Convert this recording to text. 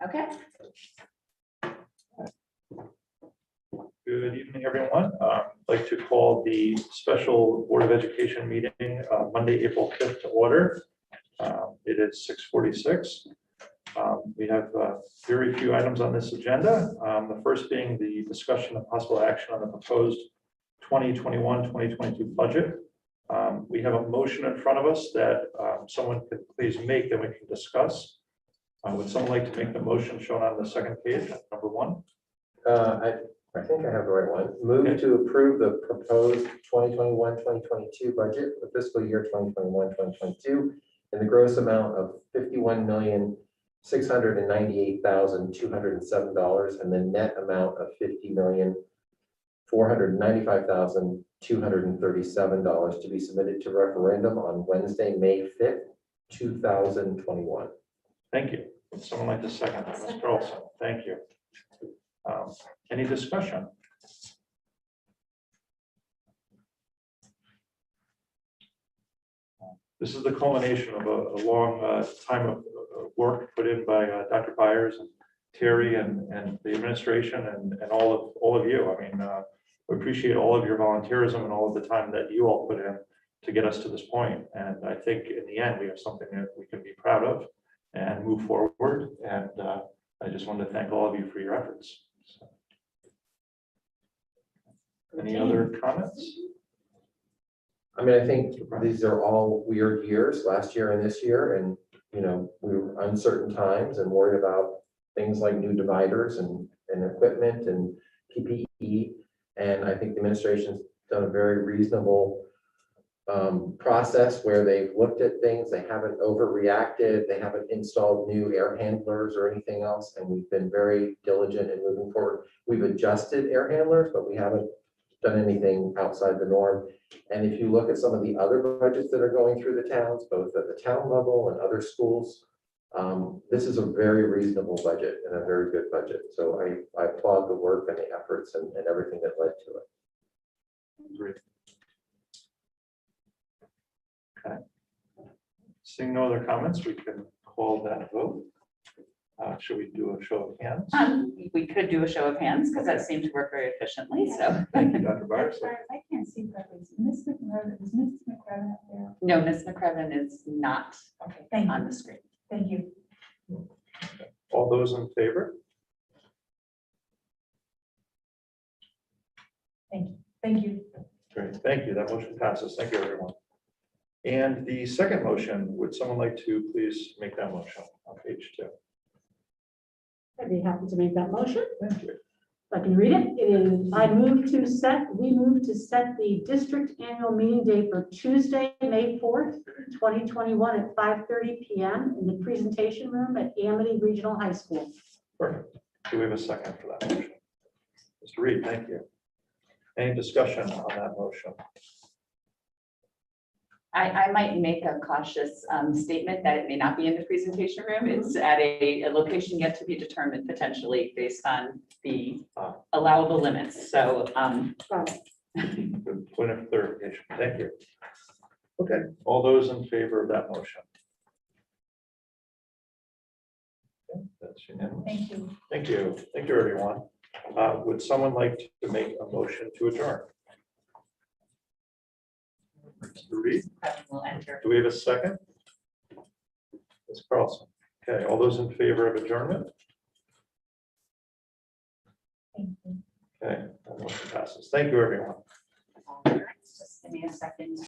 Okay. Good evening, everyone. I'd like to call the special Board of Education meeting Monday, April 5th to order. It is 6:46. We have very few items on this agenda. The first being the discussion of possible action on the proposed 2021-2022 budget. We have a motion in front of us that someone could please make, that we can discuss. Would someone like to make the motion shown on the second page, number one? I think I have the right one. Move to approve the proposed 2021-2022 budget for fiscal year 2021-2022 in the gross amount of $51,698,207 and the net amount of $50,495,237 to be submitted to referendum on Wednesday, May 5th, 2021. Thank you. Would someone like to second that? Ms. Carlson, thank you. Any discussion? This is the culmination of a long time of work put in by Dr. Byers and Terry and the administration and all of you. I mean, we appreciate all of your volunteerism and all of the time that you all put in to get us to this point. And I think in the end, we have something that we can be proud of and move forward. And I just wanted to thank all of you for your efforts. So. Any other comments? I mean, I think these are all weird years, last year and this year, and, you know, we were uncertain times and worried about things like new dividers and equipment and PPE. And I think the administration's done a very reasonable process where they've looked at things. They haven't overreacted. They haven't installed new air handlers or anything else. And we've been very diligent in moving forward. We've adjusted air handlers, but we haven't done anything outside the norm. And if you look at some of the other budgets that are going through the towns, both at the town level and other schools, this is a very reasonable budget and a very good budget. So I applaud the work and the efforts and everything that led to it. Great. Okay. Seeing no other comments, we can call that a vote. Should we do a show of hands? We could do a show of hands because that seemed to work very efficiently. So Thank you, Dr. Byers. I can't see correctly. Is Miss McCraven up there? no, Ms. McCraven is not Okay, thank on you. the screen. Thank you. All those in favor? Thank you. Thank you. Great, thank you. That motion passes. Thank you, everyone. And the second motion, would someone like to please make that motion on page 2? I'd be happy to make that motion. Thank you. If I can read it, we move to set the district annual meeting date for Tuesday, May 4th, 2021 at 5:30 p.m. in the presentation room at Amity Regional High School. Perfect. Do we have a second for that motion? Mr. Reed, thank you. Any discussion on that motion? I might make a cautious statement that it may not be in the presentation room. It's at a location yet to be determined potentially based on the allowable limits. So Good point of clarification. Thank you. Okay, all those in favor of that motion? Okay, that's unanimous. Thank you. Thank you. Thank you, everyone. Would someone like to make a motion to adjourn? Mr. Reed, we'll enter. do we have a second? Ms. Carlson. Okay, all those in favor of adjournment? Thank you. Okay, that motion passes. Thank you, everyone. Just give me a second.